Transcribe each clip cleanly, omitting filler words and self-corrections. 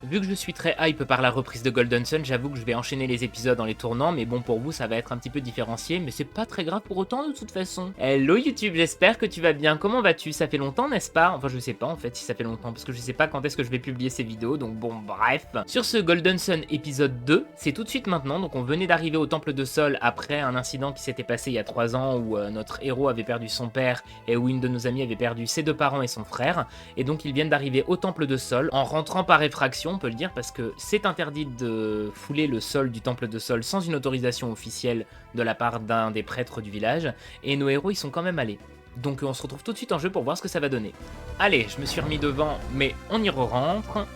vu que je suis très hype par la reprise de Golden Sun, j'avoue que je vais enchaîner les épisodes en les tournant, mais bon, pour vous, ça va être un petit peu différencié, mais c'est pas très grave pour autant de toute façon. Hello YouTube, j'espère que tu vas bien. Comment vas-tu? Ça fait longtemps, n'est-ce pas? Enfin, je sais pas en fait si ça fait longtemps, parce que je sais pas quand est-ce que je vais publier ces vidéos, donc bon, bref. Sur ce Golden Sun épisode 2, c'est tout de suite maintenant, donc on venait d'arriver au Temple de Sol après un incident qui s'était passé il y a 3 ans où notre héros avait perdu son père et où une de nos amies avait perdu ses 2 parents et son frère, et donc ils viennent d'arriver au Temple de Sol en rentrant par effraction, on peut le dire, parce que c'est interdit de fouler le sol du Temple de Sol sans une autorisation officielle de la part d'un des prêtres du village, et nos héros y sont quand même allés. Donc on se retrouve tout de suite en jeu pour voir ce que ça va donner. Allez, je me suis remis devant, mais on y re-rentre.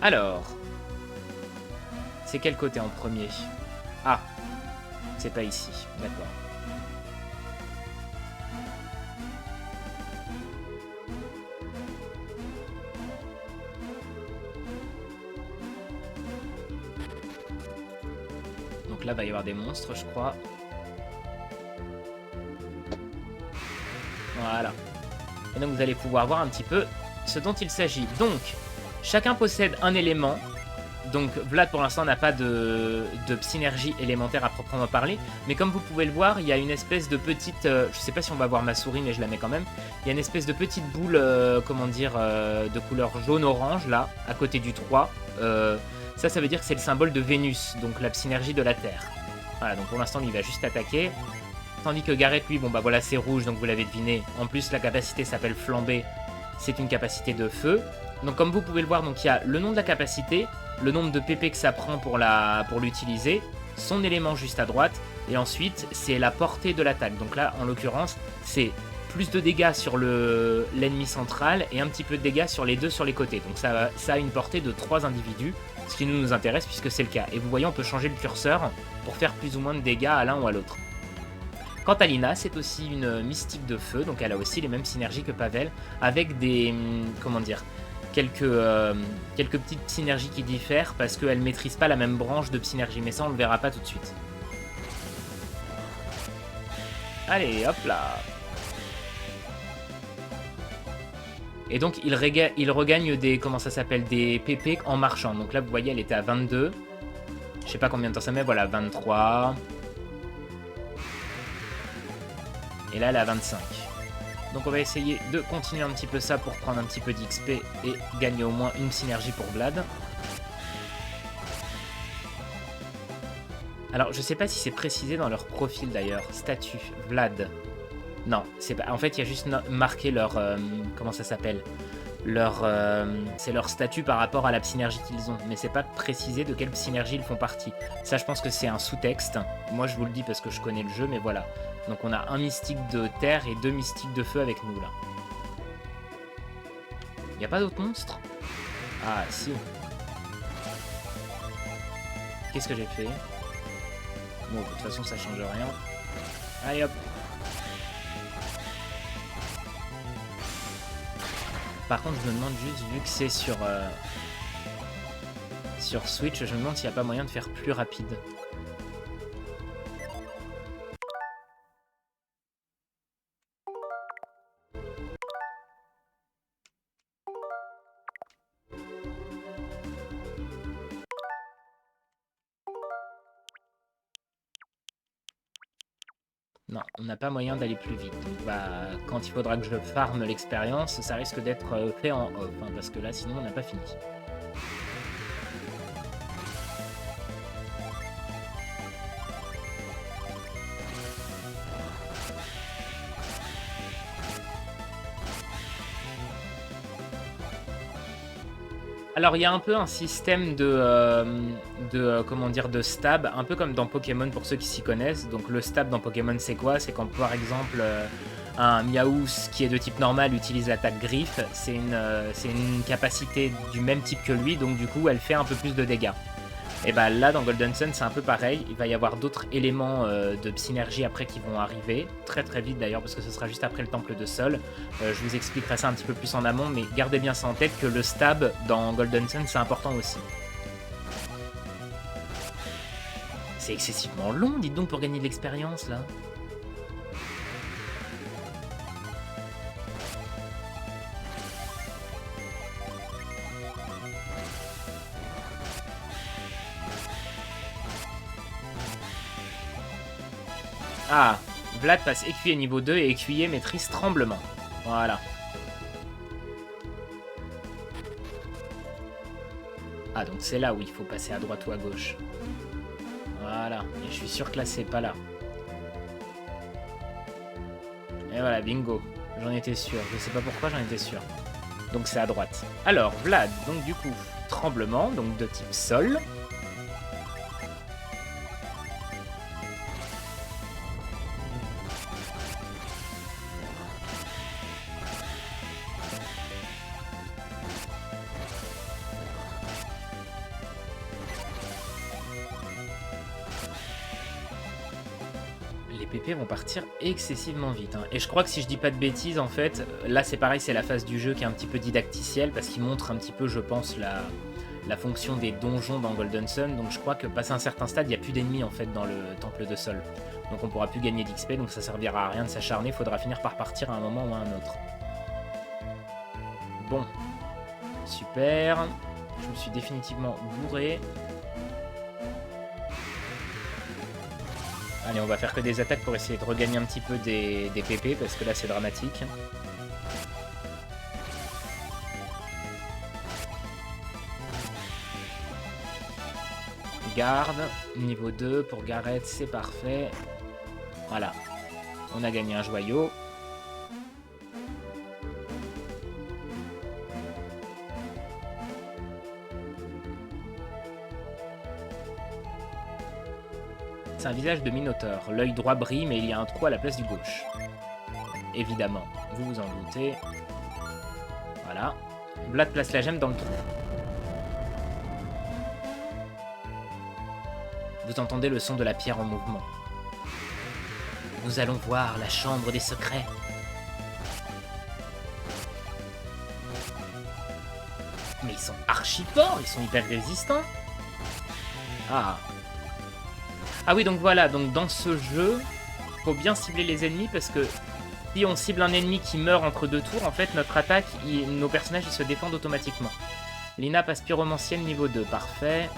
Alors, c'est quel côté en premier? Ah, c'est pas ici, d'accord. Donc là, il va y avoir des monstres, je crois. Voilà. Et donc vous allez pouvoir voir un petit peu ce dont il s'agit. Donc, chacun possède un élément. Donc Vlad pour l'instant n'a pas de synergie élémentaire à proprement parler, mais comme vous pouvez le voir, il y a une espèce de petite, je sais pas si on va voir ma souris mais je la mets quand même, il y a une espèce de petite boule, comment dire, de couleur jaune-orange là, à côté du 3, ça veut dire que c'est le symbole de Vénus, donc la synergie de la Terre. Voilà, donc pour l'instant il va juste attaquer, tandis que Gareth lui, bon bah voilà c'est rouge donc vous l'avez deviné, en plus la capacité s'appelle flamber, c'est une capacité de feu. Donc comme vous pouvez le voir, donc il y a le nom de la capacité, le nombre de PP que ça prend pour l'utiliser, son élément juste à droite, et ensuite c'est la portée de l'attaque. Donc là en l'occurrence c'est plus de dégâts sur l'ennemi central et un petit peu de dégâts sur les deux sur les côtés. Donc ça a une portée de 3 individus, ce qui nous intéresse puisque c'est le cas. Et vous voyez on peut changer le curseur pour faire plus ou moins de dégâts à l'un ou à l'autre. Quant à Lina, c'est aussi une mystique de feu, donc elle a aussi les mêmes synergies que Pavel, avec des, comment dire, quelques petites synergies qui diffèrent parce qu'elle ne maîtrise pas la même branche de synergie, mais ça on le verra pas tout de suite. Allez, hop là. Et donc il regagne des, comment ça s'appelle, des PP en marchant. Donc là vous voyez elle était à 22. Je sais pas combien de temps ça met, voilà 23. Et là elle est à 25. Donc on va essayer de continuer un petit peu ça pour prendre un petit peu d'XP et gagner au moins une synergie pour Vlad. Alors je sais pas si c'est précisé dans leur profil d'ailleurs. Statut, Vlad. Non, c'est pas. En fait il y a juste marqué leur... comment ça s'appelle, c'est leur statut par rapport à la synergie qu'ils ont. Mais c'est pas précisé de quelle synergie ils font partie. Ça je pense que c'est un sous-texte. Moi je vous le dis parce que je connais le jeu, mais voilà. Donc on a un mystique de terre et 2 mystiques de feu avec nous là. Y a pas d'autres monstres? Ah si. Qu'est-ce que j'ai fait? Bon, de toute façon ça change rien. Allez hop. Par contre je me demande juste, vu que c'est sur Switch, je me demande s'il n'y a pas moyen de faire plus rapide. Non, on n'a pas moyen d'aller plus vite. Donc bah, quand il faudra que je farme l'expérience, ça risque d'être fait en off, hein, parce que là, sinon, on n'a pas fini. Alors il y a un peu un système comment dire, de stab, un peu comme dans Pokémon pour ceux qui s'y connaissent. Donc le stab dans Pokémon c'est quoi? C'est quand par exemple un Miaous qui est de type normal utilise l'attaque griffe, c'est une capacité du même type que lui, donc du coup elle fait un peu plus de dégâts. Et bah là dans Golden Sun c'est un peu pareil, il va y avoir d'autres éléments de synergie après qui vont arriver, très très vite d'ailleurs parce que ce sera juste après le Temple de Sol. Je vous expliquerai ça un petit peu plus en amont, mais gardez bien ça en tête que le stab dans Golden Sun c'est important aussi. C'est excessivement long, dites donc, pour gagner de l'expérience là. Ah, Vlad passe écuyer niveau 2 et écuyer maîtrise tremblement. Voilà. Ah, donc c'est là où il faut passer à droite ou à gauche. Voilà, et je suis sûr que là c'est pas là. Et voilà, bingo. J'en étais sûr. Je sais pas pourquoi, j'en étais sûr. Donc c'est à droite. Alors, Vlad, donc du coup, tremblement, donc de type sol. Les PP vont partir excessivement vite. Hein. Et je crois que si je dis pas de bêtises, en fait, là c'est pareil, c'est la phase du jeu qui est un petit peu didacticielle, parce qu'il montre un petit peu, je pense, la fonction des donjons dans Golden Sun. Donc je crois que passé un certain stade, il n'y a plus d'ennemis en fait dans le temple de sol. Donc on pourra plus gagner d'XP, donc ça servira à rien de s'acharner, faudra finir par partir à un moment ou à un autre. Bon. Super. Je me suis définitivement bourré. Allez, on va faire que des attaques pour essayer de regagner un petit peu des PP, parce que là c'est dramatique. Garde, niveau 2 pour Gareth, c'est parfait. Voilà, on a gagné un joyau. C'est un visage de Minotaure. L'œil droit brille, mais il y a un trou à la place du gauche. Évidemment, vous vous en doutez. Voilà. Vlad place la gemme dans le trou. Vous entendez le son de la pierre en mouvement. Nous allons voir la chambre des secrets. Mais ils sont archi forts, ils sont hyper résistants. Ah. Ah oui, donc voilà, donc dans ce jeu, faut bien cibler les ennemis parce que si on cible un ennemi qui meurt entre deux tours, en fait, notre attaque, nos personnages, ils se défendent automatiquement. Lina passe pyromancienne niveau 2, parfait.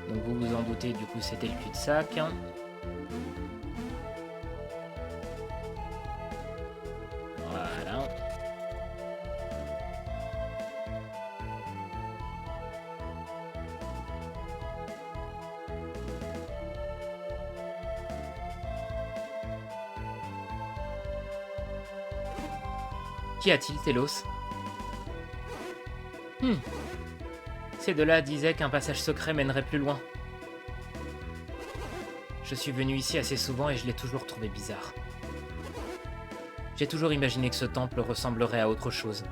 Donc vous vous en doutez, du coup, c'était le cul-de-sac. Voilà. Qu'y a-t-il, Télos? Ces deux-là disaient qu'un passage secret mènerait plus loin. Je suis venu ici assez souvent et je l'ai toujours trouvé bizarre. J'ai toujours imaginé que ce temple ressemblerait à autre chose.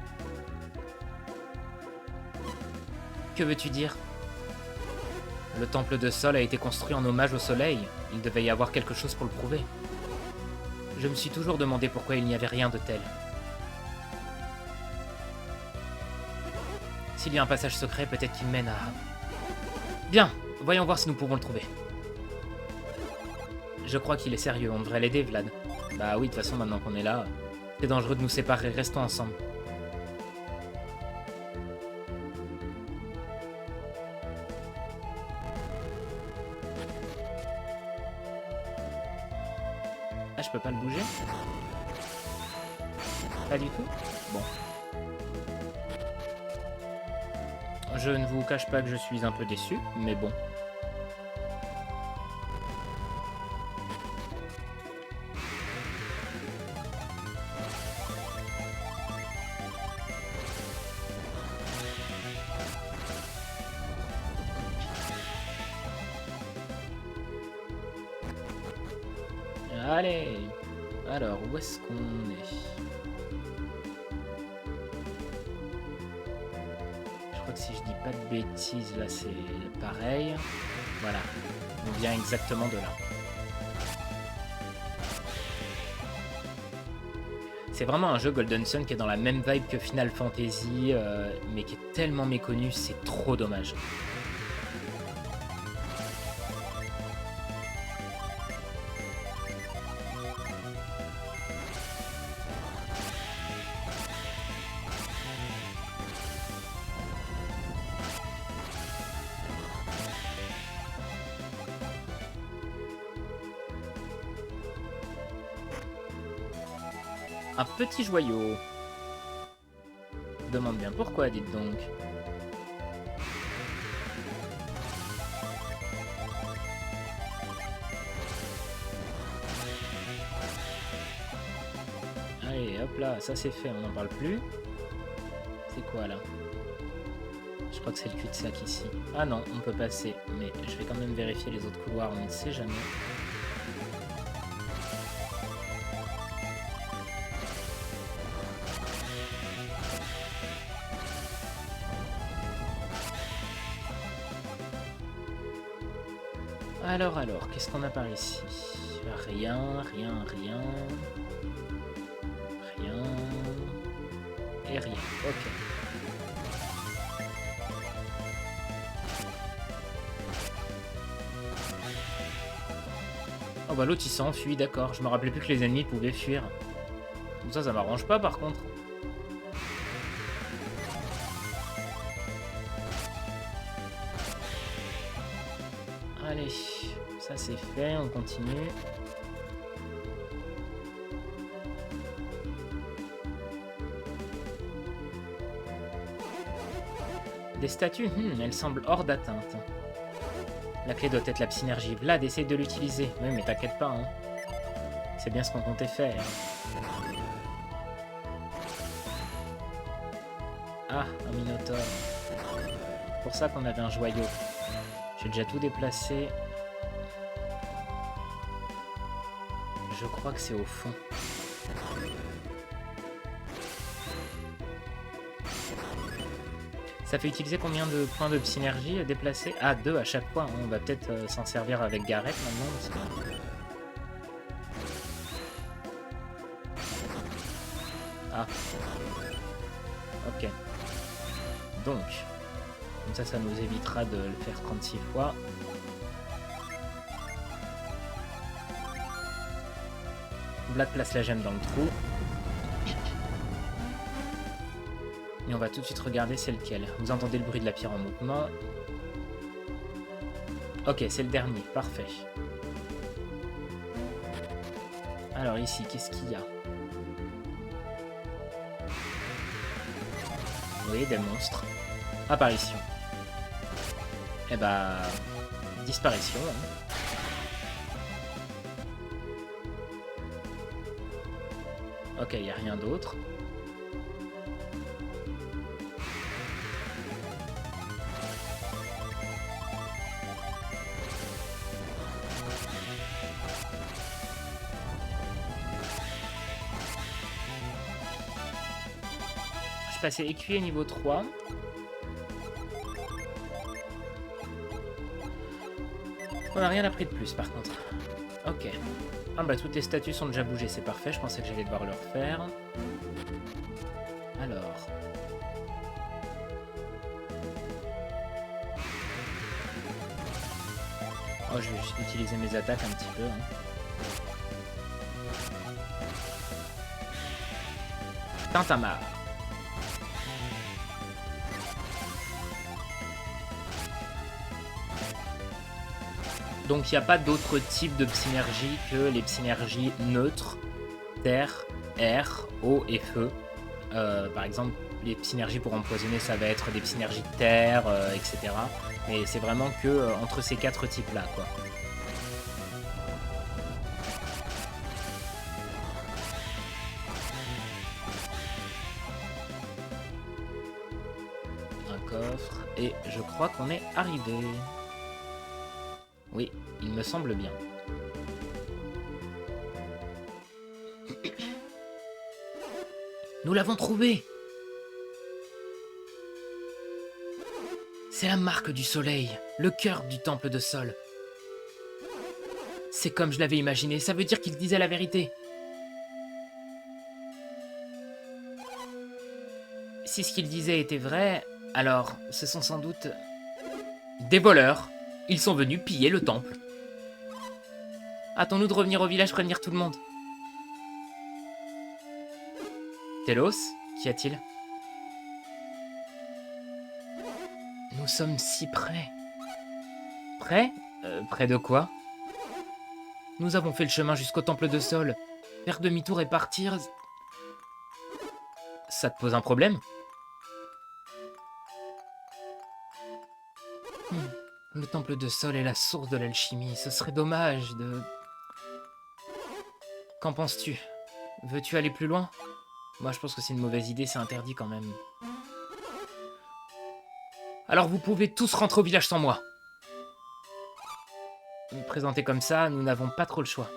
Que veux-tu dire? Le temple de Sol a été construit en hommage au soleil. Il devait y avoir quelque chose pour le prouver. Je me suis toujours demandé pourquoi il n'y avait rien de tel. S'il y a un passage secret, peut-être qu'il mène à... Bien, voyons voir si nous pouvons le trouver. Je crois qu'il est sérieux, on devrait l'aider, Vlad. Bah oui, de toute façon, maintenant qu'on est là, c'est dangereux de nous séparer, restons ensemble. Ah, je peux pas le bouger? Pas du tout? Bon. Je ne vous cache pas que je suis un peu déçu, mais bon. Allez! Alors, où est-ce qu'on est? Je crois que si je dis pas de bêtises, là c'est pareil. Voilà, on vient exactement de là. C'est vraiment un jeu Golden Sun qui est dans la même vibe que Final Fantasy, mais qui est tellement méconnu, c'est trop dommage. un petit joyau. Je demande bien pourquoi, dites donc. Allez, hop là, ça c'est fait, on n'en parle plus. C'est quoi là? Je crois que c'est le cul-de-sac ici. Ah non, on peut passer, mais je vais quand même vérifier les autres couloirs, on ne sait jamais. Alors, qu'est-ce qu'on a par ici? Rien. Rien. Et rien, ok. Oh bah l'autre il s'enfuit, d'accord. Je me rappelais plus que les ennemis pouvaient fuir. Comme ça m'arrange pas par contre. Allez, ça c'est fait, on continue. Des statues, elles semblent hors d'atteinte. La clé doit être la synergie. Vlad, essaye de l'utiliser. Oui, mais t'inquiète pas, hein. C'est bien ce qu'on comptait faire. Ah, un minotaure. C'est pour ça qu'on avait un joyau. J'ai déjà tout déplacé. Je crois que c'est au fond. Ça fait utiliser combien de points de synergie à déplacer? Ah, 2 à chaque fois. On va peut-être s'en servir avec Gareth maintenant. Parce que... Ah. Ok. Donc. Comme ça nous évitera de le faire 36 fois. Vlad place la gemme dans le trou. Et on va tout de suite regarder c'est lequel. Vous entendez le bruit de la pierre en mouvement. Ok, c'est le dernier, parfait. Alors ici, qu'est-ce qu'il y a? Oui, des monstres. Apparition. Eh bah... disparition. Hein. Ok, il n'y a rien d'autre. Je passais écuyer niveau 3. On n'a rien appris de plus par contre. Ok. Ah bah toutes les statues sont déjà bougées, c'est parfait. Je pensais que j'allais devoir le refaire. Alors... Oh, je vais juste utiliser mes attaques un petit peu. Hein. Tintamarre. Donc il n'y a pas d'autre type de synergie que les synergies neutres, terre, air, eau et feu. Par exemple, les synergies pour empoisonner, ça va être des synergies de terre, etc. Mais c'est vraiment que entre ces 4 types-là, quoi. Un coffre, et je crois qu'on est arrivé. Oui, il me semble bien. Nous l'avons trouvé! C'est la marque du soleil, le cœur du temple de Sol. C'est comme je l'avais imaginé, ça veut dire qu'il disait la vérité. Si ce qu'il disait était vrai, alors ce sont sans doute des voleurs. Ils sont venus piller le temple. Hâtons-nous de revenir au village prévenir tout le monde. Telos, qu'y a-t-il? Nous sommes si près. Près? Près de quoi? Nous avons fait le chemin jusqu'au temple de Sol. Faire demi-tour et partir... Ça te pose un problème? Le temple de Sol est la source de l'alchimie. Ce serait dommage de... Qu'en penses-tu? Veux-tu aller plus loin? Moi, je pense que c'est une mauvaise idée, c'est interdit quand même. Alors vous pouvez tous rentrer au village sans moi. Me présenter comme ça, nous n'avons pas trop le choix.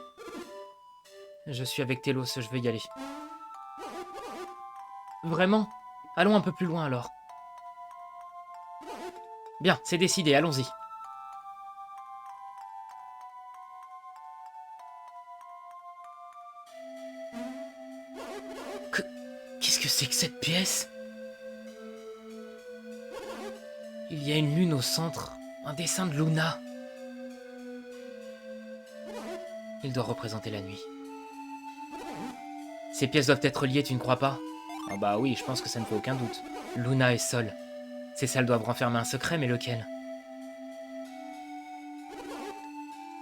Je suis avec Télos, je veux y aller. Vraiment? Allons un peu plus loin alors. Bien, c'est décidé, allons-y. Qu'est-ce que c'est que cette pièce? Il y a une lune au centre, un dessin de Luna. Il doit représenter la nuit. Ces pièces doivent être liées, tu ne crois pas? Ah bah oui, je pense que ça ne fait aucun doute. Luna et Sol. Ces salles doivent renfermer un secret, mais lequel?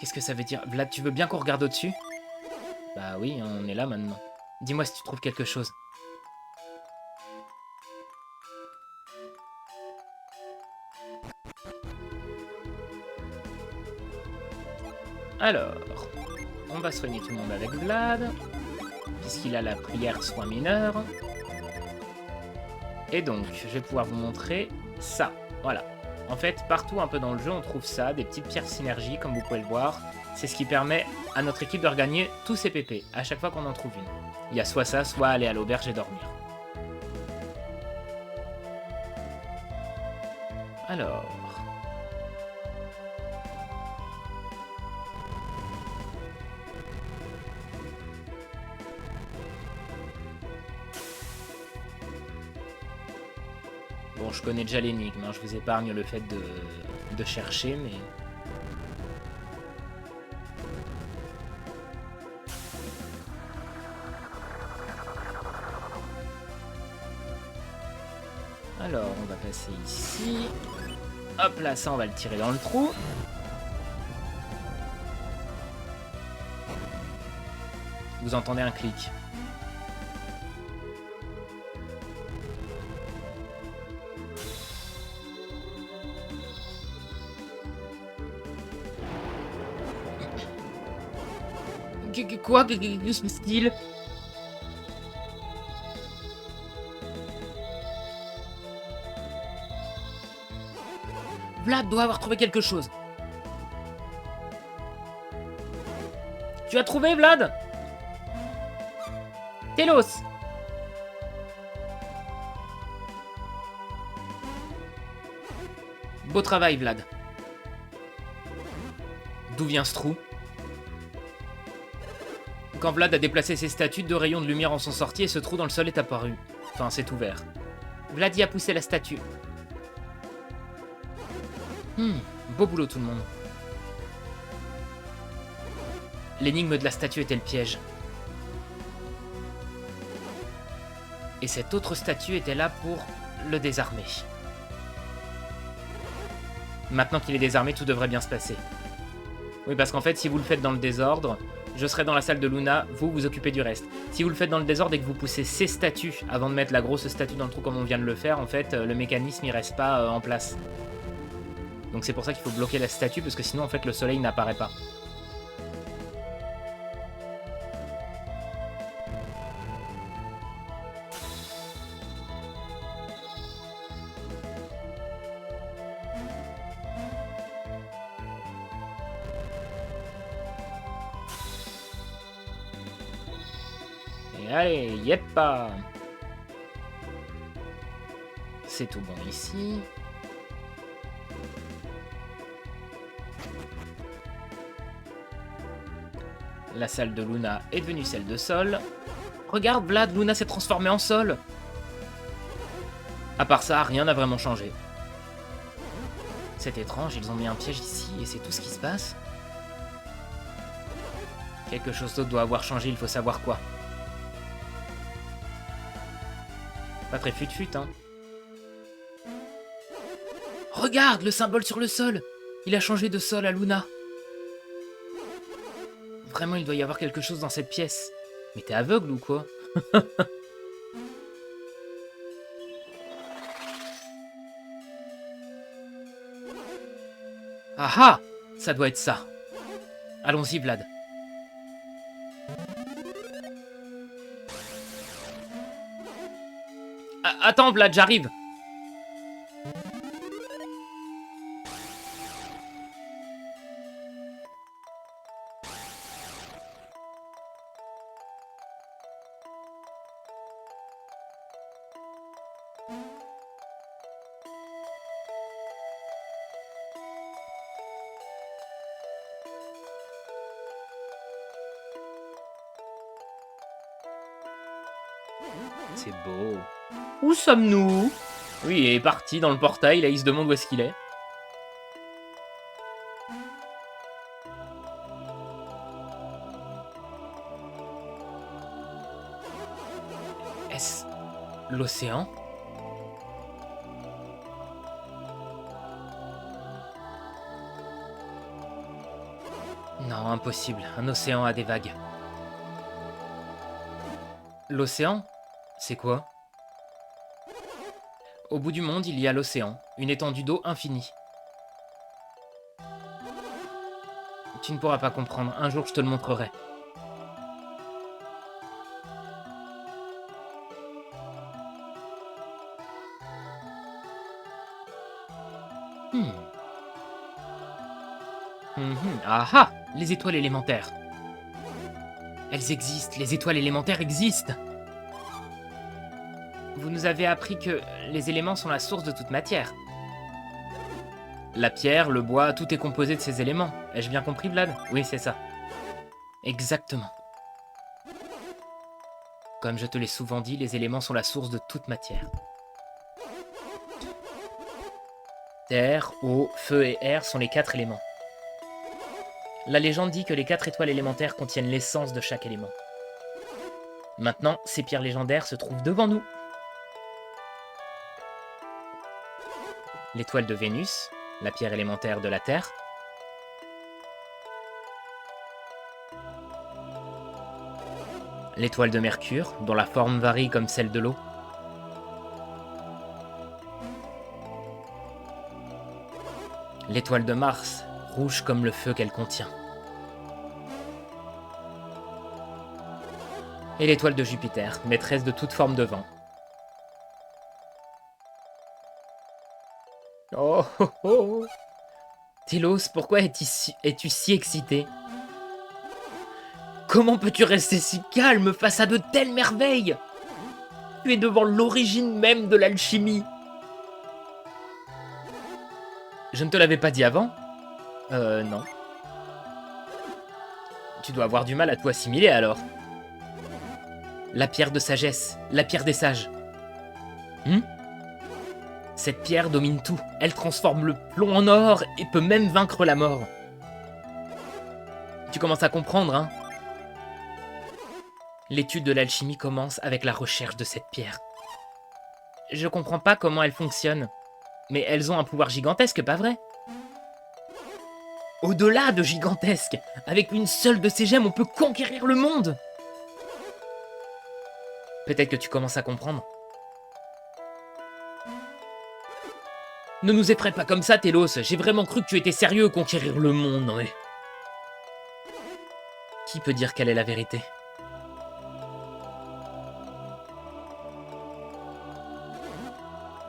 Qu'est-ce que ça veut dire? Vlad, tu veux bien qu'on regarde au-dessus? Bah oui, on est là maintenant. Dis-moi si tu trouves quelque chose. Alors, on va soigner tout le monde avec Vlad, puisqu'il a la prière soin mineur. Et donc, je vais pouvoir vous montrer ça. Voilà. En fait, partout un peu dans le jeu, on trouve ça, des petites pierres synergie, comme vous pouvez le voir. C'est ce qui permet à notre équipe de regagner tous ses PP, à chaque fois qu'on en trouve une. Il y a soit ça, soit aller à l'auberge et dormir. Alors... Bon, je connais déjà l'énigme, hein. Je vous épargne le fait de chercher, mais... Alors, on va passer ici. Hop là, ça, on va le tirer dans le trou. Vous entendez un clic. Quoi? Que se passe-t-il? Vlad doit avoir trouvé quelque chose. Tu as trouvé, Vlad? Télos! Beau travail, Vlad. D'où vient ce trou? Quand Vlad a déplacé ses statues, 2 rayons de lumière en sont sortis et ce trou dans le sol est apparu. Enfin, c'est ouvert. Vlad y a poussé la statue. Beau boulot tout le monde. L'énigme de la statue était le piège. Et cette autre statue était là pour le désarmer. Maintenant qu'il est désarmé, tout devrait bien se passer. Oui, parce qu'en fait, si vous le faites dans le désordre, je serai dans la salle de Luna, vous vous occupez du reste. Si vous le faites dans le désordre et que vous poussez ces statues avant de mettre la grosse statue dans le trou comme on vient de le faire, en fait, le mécanisme il reste pas en place. Donc c'est pour ça qu'il faut bloquer la statue, parce que sinon, en fait, le soleil n'apparaît pas. Et allez, yeppa! C'est tout bon ici. La salle de Luna est devenue celle de Sol. Regarde, Vlad, Luna s'est transformée en Sol. À part ça, rien n'a vraiment changé. C'est étrange, ils ont mis un piège ici et c'est tout ce qui se passe. Quelque chose d'autre doit avoir changé, il faut savoir quoi. Pas très fut-fut, hein. Regarde, le symbole sur le sol. Il a changé de Sol à Luna. Vraiment, il doit y avoir quelque chose dans cette pièce. Mais t'es aveugle ou quoi? Ah ah! Ça doit être ça. Allons-y, Vlad. Ah, attends, Vlad, j'arrive. C'est beau. Où sommes-nous? Oui, il est parti dans le portail, là il se demande où est-ce qu'il est. Est-ce l'océan? Non, impossible. Un océan a des vagues. L'océan? C'est quoi? Au bout du monde, il y a l'océan, une étendue d'eau infinie. Tu ne pourras pas comprendre, un jour je te le montrerai. Hmm. Ah ah! Les étoiles élémentaires. Elles existent, les étoiles élémentaires existent. Vous nous avez appris que les éléments sont la source de toute matière. La pierre, le bois, tout est composé de ces éléments. Ai-je bien compris, Vlad? Oui, c'est ça. Exactement. Comme je te l'ai souvent dit, les éléments sont la source de toute matière. Terre, eau, feu et air sont les 4 éléments. La légende dit que les 4 étoiles élémentaires contiennent l'essence de chaque élément. Maintenant, ces pierres légendaires se trouvent devant nous. L'étoile de Vénus, la pierre élémentaire de la Terre. L'étoile de Mercure, dont la forme varie comme celle de l'eau. L'étoile de Mars, rouge comme le feu qu'elle contient. Et l'étoile de Jupiter, maîtresse de toute forme de vent. Oh oh oh! Télos, pourquoi es-tu si excité? Comment peux-tu rester si calme face à de telles merveilles? Tu es devant l'origine même de l'alchimie. Je ne te l'avais pas dit avant? Non. Tu dois avoir du mal à tout assimiler alors. La pierre de sagesse, la pierre des sages. Cette pierre domine tout. Elle transforme le plomb en or et peut même vaincre la mort. Tu commences à comprendre, hein? L'étude de l'alchimie commence avec la recherche de cette pierre. Je comprends pas comment elle fonctionne, mais elles ont un pouvoir gigantesque, pas vrai? Au-delà de gigantesque, avec une seule de ces gemmes, on peut conquérir le monde! Peut-être que tu commences à comprendre. Ne nous effraie pas comme ça, Télos. J'ai vraiment cru que tu étais sérieux, conquérir le monde, non mais... Qui peut dire quelle est la vérité?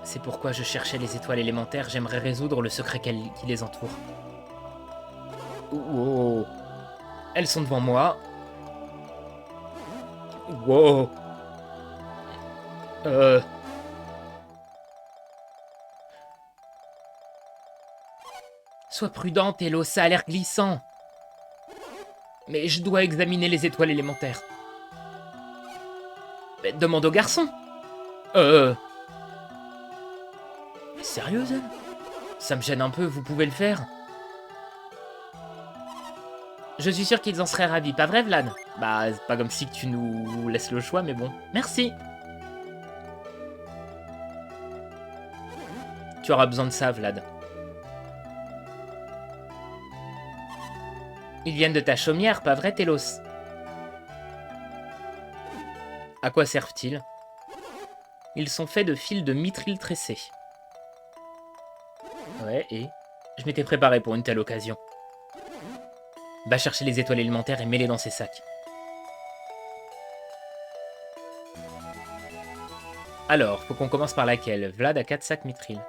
C'est pourquoi je cherchais les étoiles élémentaires, j'aimerais résoudre le secret qui les entoure. Wow. Elles sont devant moi. Wow. Sois prudent, Télos, ça a l'air glissant. Mais je dois examiner les étoiles élémentaires. Mais demande au garçon. Sérieuse, elle? Ça me gêne un peu, vous pouvez le faire? Je suis sûr qu'ils en seraient ravis, pas vrai, Vlad? Bah, c'est pas comme si tu nous laisses le choix, mais bon. Merci. Tu auras besoin de ça, Vlad. Ils viennent de ta chaumière, pas vrai, Télos? À quoi servent-ils? Ils sont faits de fils de mithril tressé. Ouais, et... Je m'étais préparé pour une telle occasion. Va chercher les étoiles élémentaires et mets-les dans ces sacs. Alors, faut qu'on commence par laquelle? Vlad a 4 sacs mithril.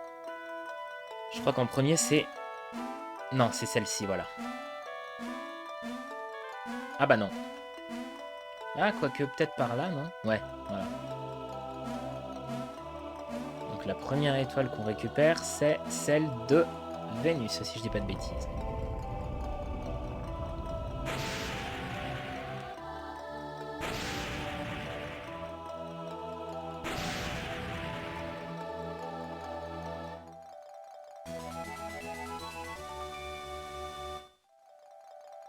Je crois qu'en premier, c'est... Non, c'est celle-ci, voilà. Ah bah non. Ah, quoique peut-être par là, non? Ouais, voilà. Donc la première étoile qu'on récupère, c'est celle de Vénus, si je dis pas de bêtises.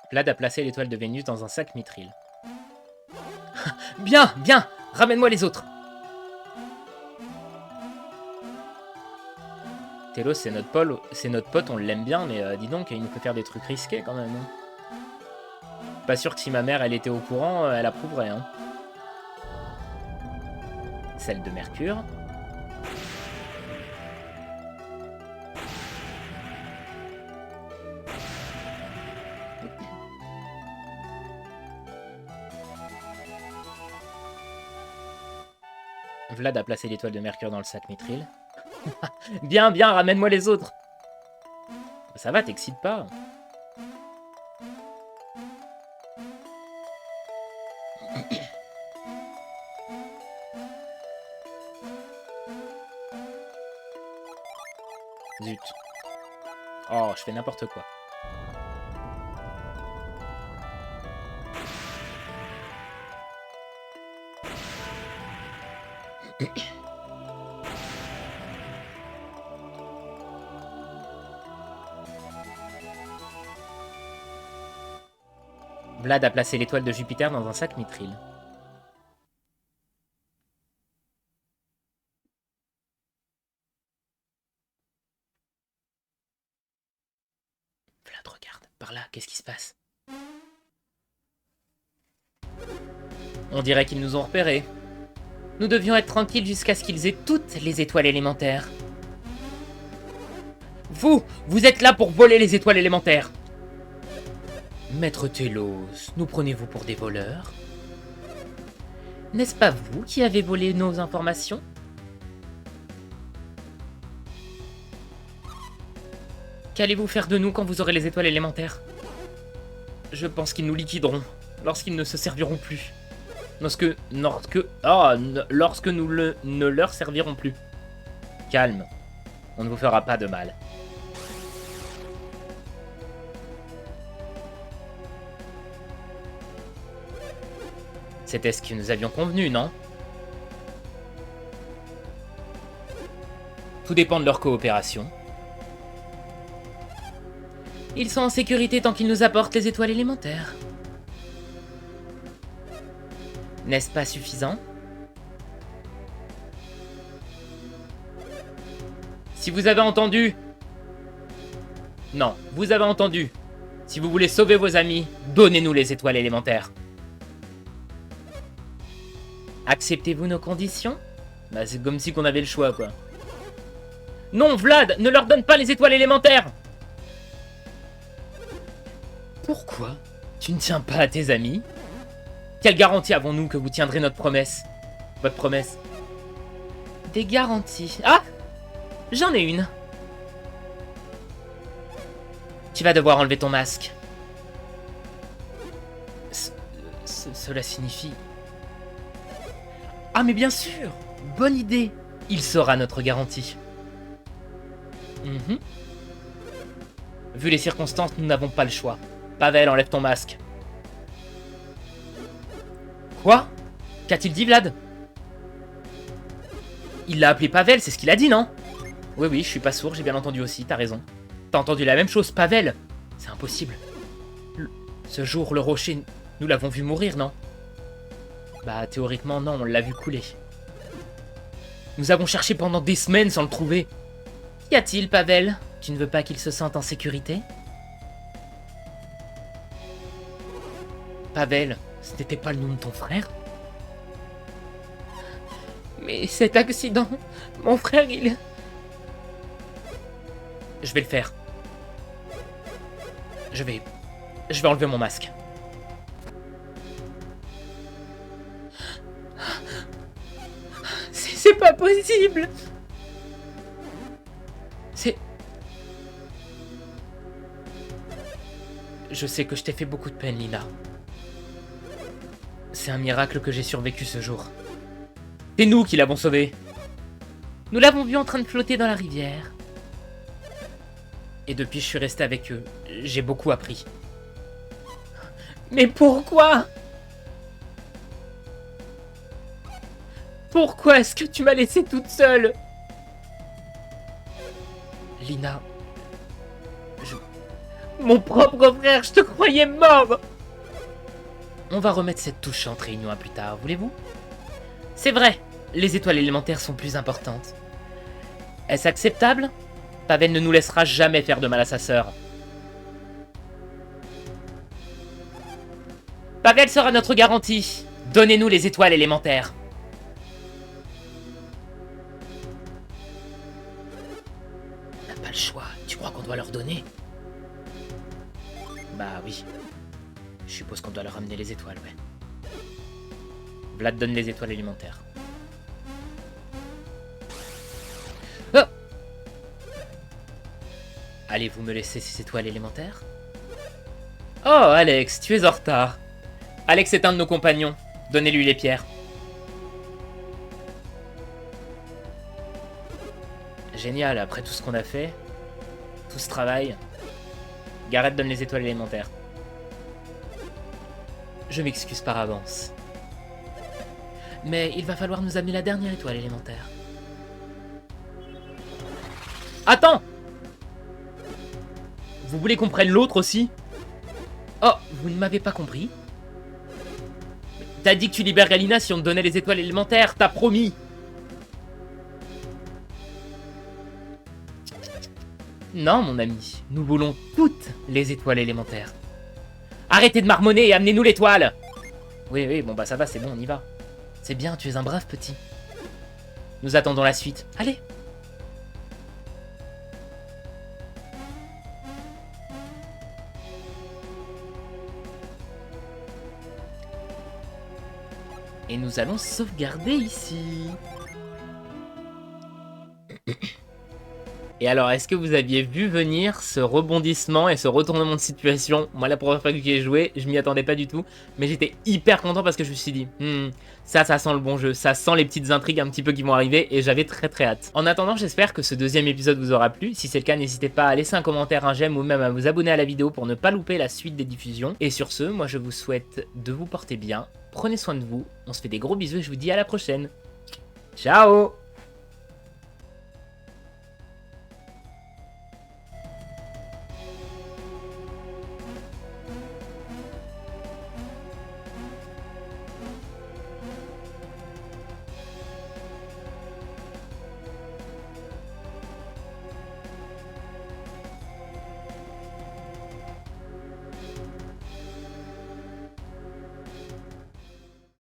Vlad a placé l'étoile de Vénus dans un sac mithril. Bien, bien, ramène-moi les autres. Telos, c'est notre pote, on l'aime bien, mais dis donc, il nous peut faire des trucs risqués quand même. Hein. Pas sûr que si ma mère, elle était au courant, elle approuverait. Hein. Celle de Mercure. Vlad a placé l'étoile de Mercure dans le sac mithril. Bien, bien, ramène-moi les autres. Ça va, t'excite pas. Zut. Oh, je fais n'importe quoi. Vlad a placé l'étoile de Jupiter dans un sac mithril. Vlad, regarde, par là, qu'est-ce qui se passe? On dirait qu'ils nous ont repérés. Nous devions être tranquilles jusqu'à ce qu'ils aient toutes les étoiles élémentaires. Vous êtes là pour voler les étoiles élémentaires. Maître Telos, nous prenez-vous pour des voleurs? N'est-ce pas vous qui avez volé nos informations? Qu'allez-vous faire de nous quand vous aurez les étoiles élémentaires? Je pense qu'ils nous liquideront, lorsqu'ils ne se serviront plus. Lorsque nous ne leur servirons plus. Calme, on ne vous fera pas de mal. C'était ce que nous avions convenu, non? Tout dépend de leur coopération. Ils sont en sécurité tant qu'ils nous apportent les étoiles élémentaires. N'est-ce pas suffisant? Si vous avez entendu... Non, vous avez entendu. Si vous voulez sauver vos amis, donnez-nous les étoiles élémentaires. Acceptez-vous nos conditions? Bah c'est comme si qu'on avait le choix, quoi. Non, Vlad, ne leur donne pas les étoiles élémentaires! Pourquoi? Tu ne tiens pas à tes amis? Quelle garantie avons-nous que vous tiendrez notre promesse? Votre promesse? Des garanties. Ah! J'en ai une. Tu vas devoir enlever ton masque. Cela signifie... Ah mais bien sûr! Bonne idée! Il sera notre garantie. Vu les circonstances, nous n'avons pas le choix. Pavel, enlève ton masque. Quoi? Qu'a-t-il dit, Vlad? Il l'a appelé Pavel, c'est ce qu'il a dit, non? Oui, oui, je suis pas sourd, j'ai bien entendu aussi, t'as raison. T'as entendu la même chose, Pavel? C'est impossible. Ce jour, le rocher, nous l'avons vu mourir, non? Bah, théoriquement, non, on l'a vu couler. Nous avons cherché pendant des semaines sans le trouver. Qu'y a-t-il, Pavel? Tu ne veux pas qu'il se sente en sécurité? Pavel, ce n'était pas le nom de ton frère? Mais cet accident, mon frère, il... Je vais le faire. Je vais enlever mon masque. C'est pas possible. Je sais que je t'ai fait beaucoup de peine, Lina. C'est un miracle que j'ai survécu ce jour. C'est nous qui l'avons sauvé. Nous l'avons vu en train de flotter dans la rivière. Et depuis, je suis resté avec eux. J'ai beaucoup appris. Mais pourquoi? Pourquoi est-ce que tu m'as laissée toute seule? Lina... Mon propre frère, je te croyais mort! On va remettre cette touchante réunion à plus tard, voulez-vous? C'est vrai, les étoiles élémentaires sont plus importantes. Est-ce acceptable? Pavel ne nous laissera jamais faire de mal à sa sœur. Pavel sera notre garantie. Donnez-nous les étoiles élémentaires. On n'a pas le choix. Tu crois qu'on doit leur donner? Bah oui. Je suppose qu'on doit leur ramener les étoiles, ouais. Vlad donne les étoiles élémentaires. Oh! Allez-vous me laisser ces étoiles élémentaires? Oh, Alex, tu es en retard. Alex est un de nos compagnons. Donnez-lui les pierres. Génial, après tout ce qu'on a fait, tout ce travail, Gareth donne les étoiles élémentaires. Je m'excuse par avance. Mais il va falloir nous amener la dernière étoile élémentaire. Attends! Vous voulez qu'on prenne l'autre aussi? Oh, vous ne m'avez pas compris? T'as dit que tu libères Galina si on te donnait les étoiles élémentaires, t'as promis! Non, mon ami, nous voulons toutes les étoiles élémentaires. Arrêtez de marmonner et amenez-nous l'étoile! Oui, bon bah ça va, c'est bon, on y va. C'est bien, tu es un brave petit. Nous attendons la suite. Allez! Et nous allons sauvegarder ici. Et alors, est-ce que vous aviez vu venir ce rebondissement et ce retournement de situation? Moi, la première fois que j'y ai joué, je m'y attendais pas du tout. Mais j'étais hyper content parce que je me suis dit, ça sent le bon jeu. Ça sent les petites intrigues un petit peu qui vont arriver. Et j'avais très hâte. En attendant, j'espère que ce deuxième épisode vous aura plu. Si c'est le cas, n'hésitez pas à laisser un commentaire, un j'aime ou même à vous abonner à la vidéo pour ne pas louper la suite des diffusions. Et sur ce, moi, je vous souhaite de vous porter bien. Prenez soin de vous. On se fait des gros bisous et je vous dis à la prochaine. Ciao!